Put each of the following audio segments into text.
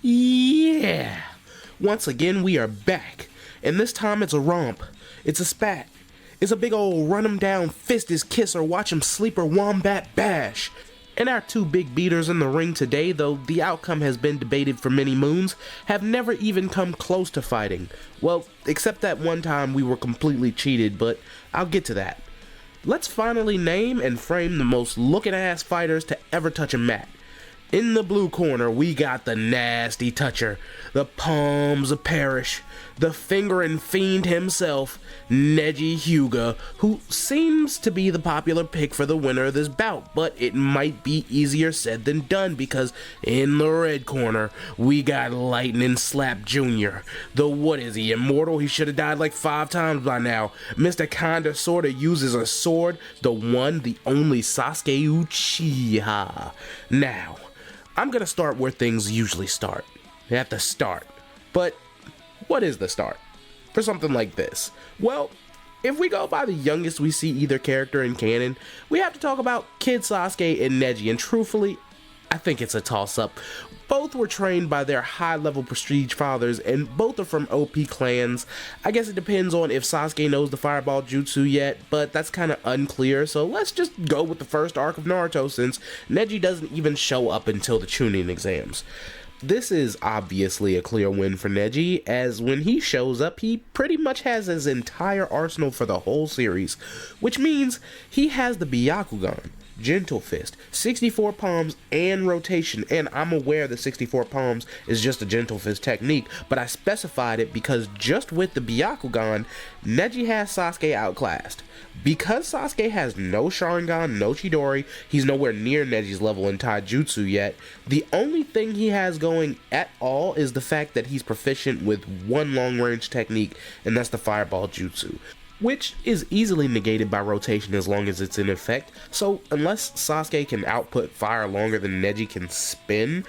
Yeah! Once again, we are back. And this time it's a romp. It's a spat. It's a big ol' run 'em down, fist his kiss, or watch him sleep or wombat bash. And our two big beaters in the ring today, though the outcome has been debated for many moons, have never even come close to fighting. Well, except that one time we were completely cheated, but I'll get to that. Let's finally name and frame the most looking-ass fighters to ever touch a mat. In the blue corner, we got the nasty toucher, the palms of Parrish, the fingering fiend himself, Neji Hyuga, who seems to be the popular pick for the winner of this bout, but it might be easier said than done because in the red corner, we got Lightning Slap Jr. The what is he, immortal? He should have died like 5 times by now. Mr. Kinda Sorta uses a sword, the one, the only Sasuke Uchiha. Now, I'm gonna start where things usually start, at the start. But what is the start for something like this? Well, if we go by the youngest we see either character in canon, we have to talk about Kid Sasuke and Neji, and truthfully, I think it's a toss-up. Both were trained by their high-level prestige fathers, and both are from OP clans. I guess it depends on if Sasuke knows the fireball jutsu yet, but that's kind of unclear, so let's just go with the first arc of Naruto since Neji doesn't even show up until the Chunin exams. This is obviously a clear win for Neji, as when he shows up, he pretty much has his entire arsenal for the whole series, which means he has the Byakugan, Gentle Fist, 64 palms, and rotation, and I'm aware that 64 palms is just a Gentle Fist technique, but I specified it because just with the Byakugan, Neji has Sasuke outclassed. Because Sasuke has no Sharingan, no Chidori, he's nowhere near Neji's level in Taijutsu yet, the only thing he has going at all is the fact that he's proficient with one long-range technique, and that's the Fireball Jutsu, which is easily negated by rotation as long as it's in effect, so unless Sasuke can output fire longer than Neji can spin,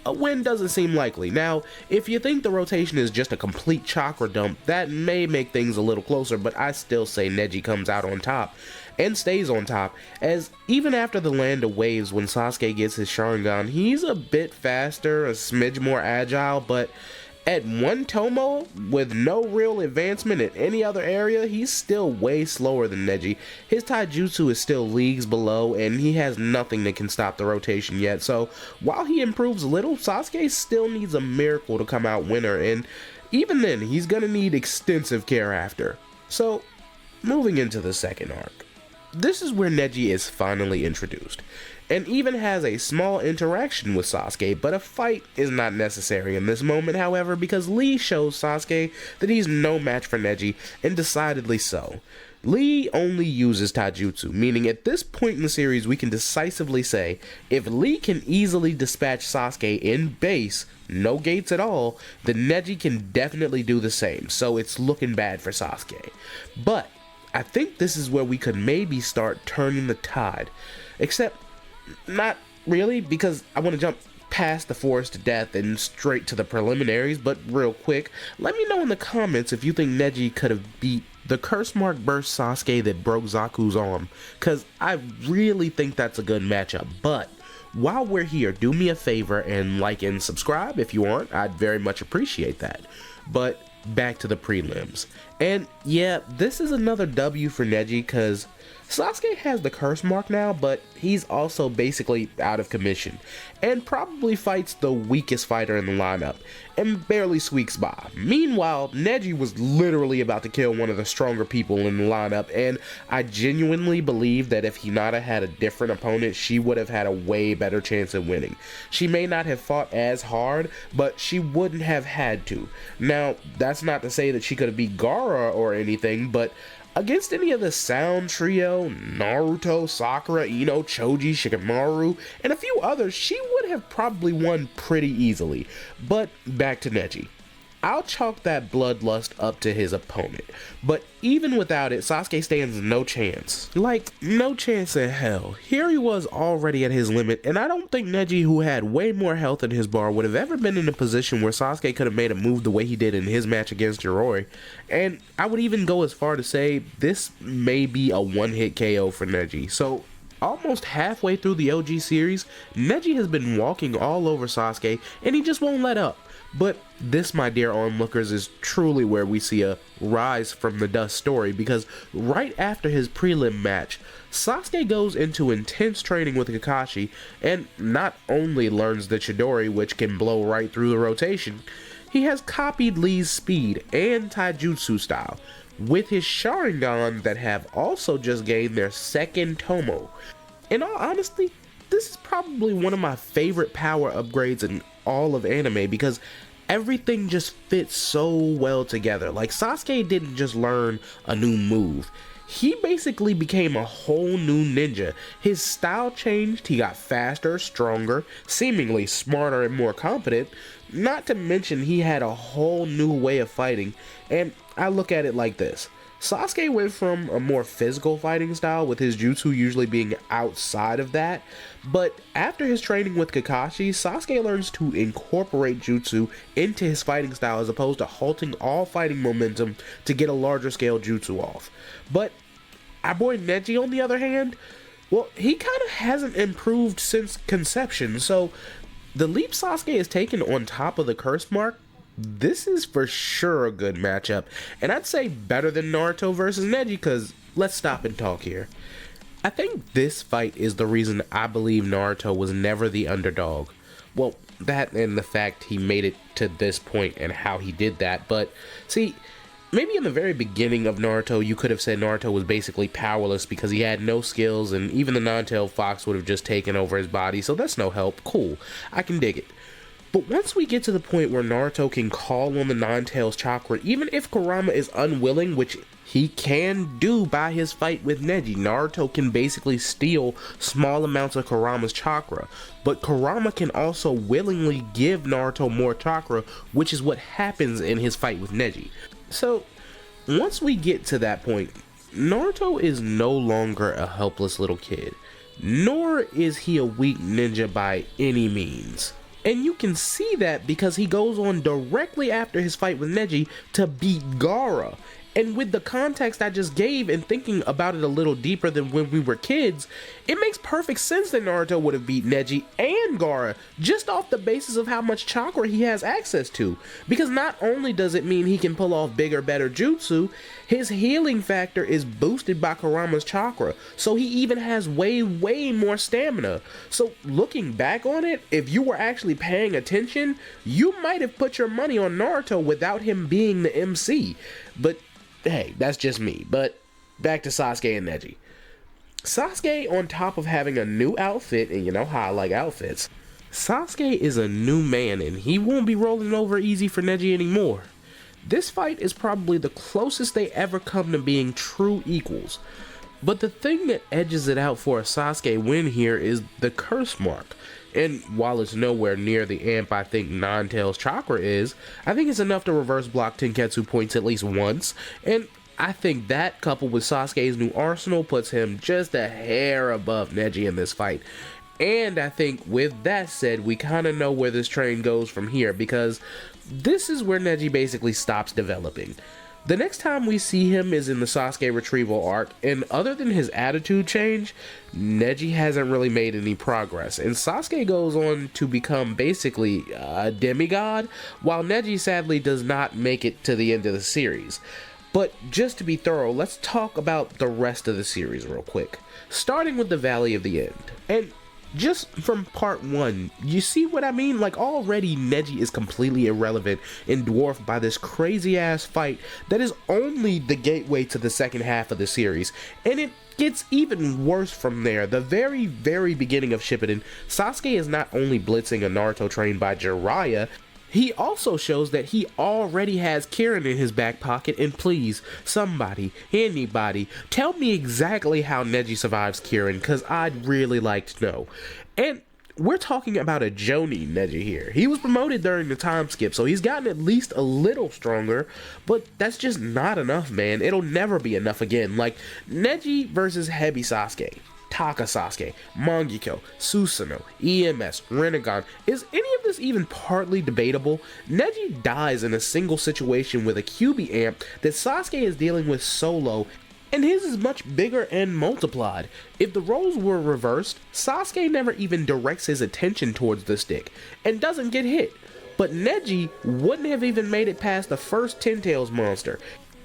a win doesn't seem likely. Now, if you think the rotation is just a complete chakra dump, that may make things a little closer, but I still say Neji comes out on top, and stays on top, as even after the land of waves when Sasuke gets his Sharingan, he's a bit faster, a smidge more agile, but at one Tomo, with no real advancement in any other area, he's still way slower than Neji. His Taijutsu is still leagues below, and he has nothing that can stop the rotation yet, so while he improves a little, Sasuke still needs a miracle to come out winner, and even then, he's gonna need extensive care after. So, moving into the second arc. This is where Neji is finally introduced, and even has a small interaction with Sasuke, but a fight is not necessary in this moment, however, because Lee shows Sasuke that he's no match for Neji, and decidedly so. Lee only uses Taijutsu, meaning at this point in the series we can decisively say, if Lee can easily dispatch Sasuke in base, no gates at all, then Neji can definitely do the same, so it's looking bad for Sasuke. But I think this is where we could maybe start turning the tide, except not really, because I want to jump past the Forest to Death and straight to the preliminaries, but real quick, let me know in the comments if you think Neji could have beat the curse mark burst Sasuke that broke Zaku's arm, because I really think that's a good matchup. But while we're here, do me a favor and like and subscribe if you aren't, I'd very much appreciate that. But back to the prelims, and yeah, this is another W for Neji, because Sasuke has the curse mark now, but he's also basically out of commission, and probably fights the weakest fighter in the lineup, and barely squeaks by. Meanwhile, Neji was literally about to kill one of the stronger people in the lineup, and I genuinely believe that if Hinata had a different opponent, she would have had a way better chance of winning. She may not have fought as hard, but she wouldn't have had to. Now, that's not to say that she could have beat Gaara or anything, but against any of the Sound Trio, Naruto, Sakura, Ino, Choji, Shikamaru, and a few others, she would have probably won pretty easily. But back to Neji. I'll chalk that bloodlust up to his opponent, but even without it, Sasuke stands no chance. Like, no chance in hell. Here he was already at his limit, and I don't think Neji, who had way more health in his bar, would have ever been in a position where Sasuke could have made a move the way he did in his match against Jiroi. And I would even go as far to say this may be a one-hit KO for Neji. So almost halfway through the OG series, Neji has been walking all over Sasuke and he just won't let up. But this, my dear onlookers, is truly where we see a rise from the dust story, because right after his prelim match, Sasuke goes into intense training with Kakashi and not only learns the Chidori, which can blow right through the rotation, he has copied Lee's speed and taijutsu style, with his Sharingan that have also just gained their second Tomo. In all honesty, this is probably one of my favorite power upgrades in all of anime, because everything just fits so well together. Like, Sasuke didn't just learn a new move, he basically became a whole new ninja. His style changed, he got faster, stronger, seemingly smarter and more competent, not to mention he had a whole new way of fighting. And I look at it like this: Sasuke went from a more physical fighting style, with his jutsu usually being outside of that, but after his training with Kakashi, Sasuke learns to incorporate jutsu into his fighting style as opposed to halting all fighting momentum to get a larger scale jutsu off. But our boy Neji, on the other hand, well, he kind of hasn't improved since conception, so the leap Sasuke has taken on top of the curse mark, this is for sure a good matchup, and I'd say better than Naruto versus Neji, because let's stop and talk here. I think this fight is the reason I believe Naruto was never the underdog. Well, that and the fact he made it to this point and how he did that, but see, maybe in the very beginning of Naruto, you could have said Naruto was basically powerless because he had no skills, and even the nine-tailed fox would have just taken over his body, so that's no help. Cool, I can dig it. But once we get to the point where Naruto can call on the Nine-Tails chakra, even if Kurama is unwilling, which he can do by his fight with Neji, Naruto can basically steal small amounts of Kurama's chakra. But Kurama can also willingly give Naruto more chakra, which is what happens in his fight with Neji. So, once we get to that point, Naruto is no longer a helpless little kid, nor is he a weak ninja by any means. And you can see that because he goes on directly after his fight with Neji to beat Gaara. And with the context I just gave and thinking about it a little deeper than when we were kids, it makes perfect sense that Naruto would have beat Neji and Gaara just off the basis of how much chakra he has access to. Because not only does it mean he can pull off bigger, better jutsu, his healing factor is boosted by Kurama's chakra, so he even has way more stamina. So looking back on it, if you were actually paying attention, you might have put your money on Naruto without him being the MC. But hey, that's just me. But back to Sasuke and Neji. Sasuke, on top of having a new outfit, and you know how I like outfits, Sasuke is a new man and he won't be rolling over easy for Neji anymore. This fight is probably the closest they ever come to being true equals. But the thing that edges it out for a Sasuke win here is the curse mark. And while it's nowhere near the amp I think Nine-Tails chakra is, I think it's enough to reverse block Tenketsu points at least once, and I think that, coupled with Sasuke's new arsenal, puts him just a hair above Neji in this fight. And I think with that said, we kind of know where this train goes from here, because this is where Neji basically stops developing. The next time we see him is in the Sasuke retrieval arc, and other than his attitude change, Neji hasn't really made any progress, and Sasuke goes on to become basically a demigod, while Neji sadly does not make it to the end of the series. But just to be thorough, let's talk about the rest of the series real quick, starting with the Valley of the End. And just from part 1, you see what I mean? Like, already Neji is completely irrelevant and dwarfed by this crazy ass fight that is only the gateway to the second half of the series, and it gets even worse from there. The very beginning of Shippuden, Sasuke is not only blitzing a Naruto trained by Jiraiya, he also shows that he already has Kirin in his back pocket, and please, somebody, anybody, tell me exactly how Neji survives Kirin, cause I'd really like to know. And we're talking about a Jonin Neji here. He was promoted during the time skip, so he's gotten at least a little stronger, but that's just not enough, man. It'll never be enough again. Like, Neji versus Heavy Sasuke, Taka Sasuke, Mangekyo, Susanoo, EMS, Rinnegan. Is any of this even partly debatable? Neji dies in a single situation with a QB amp that Sasuke is dealing with solo, and his is much bigger and multiplied. If the roles were reversed, Sasuke never even directs his attention towards the stick, and doesn't get hit. But Neji wouldn't have even made it past the first Ten Tails monster,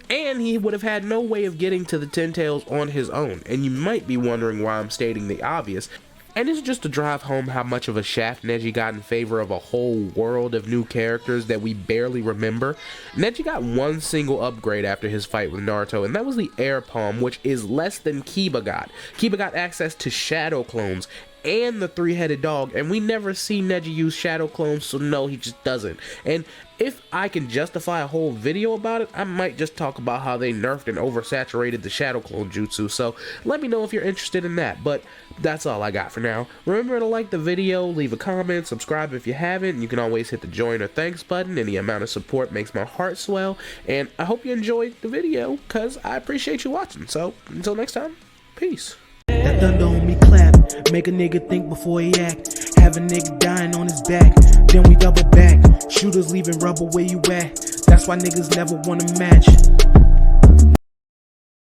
and he would have had no way of getting to the Ten Tails on his own. And you might be wondering why I'm stating the obvious, and it's just to drive home how much of a shaft Neji got in favor of a whole world of new characters that we barely remember. Neji got one single upgrade after his fight with Naruto, and that was the Air Palm, which is less than Kiba got. Kiba got access to Shadow Clones and the three-headed dog, and we never see Neji use Shadow Clones, so no, he just doesn't. And if I can justify a whole video about it, I might just talk about how they nerfed and oversaturated the Shadow Clone jutsu, so let me know if you're interested in that. But that's all I got for now. Remember to like the video, leave a comment, subscribe if you haven't, and you can always hit the join or thanks button. Any amount of support makes my heart swell, and I hope you enjoyed the video, because I appreciate you watching. So, until next time, peace. That thunder on me clap, make a nigga think before he act. Have a nigga dying on his back, then we double back. Shooters leaving rubber where you at. That's why niggas never wanna match.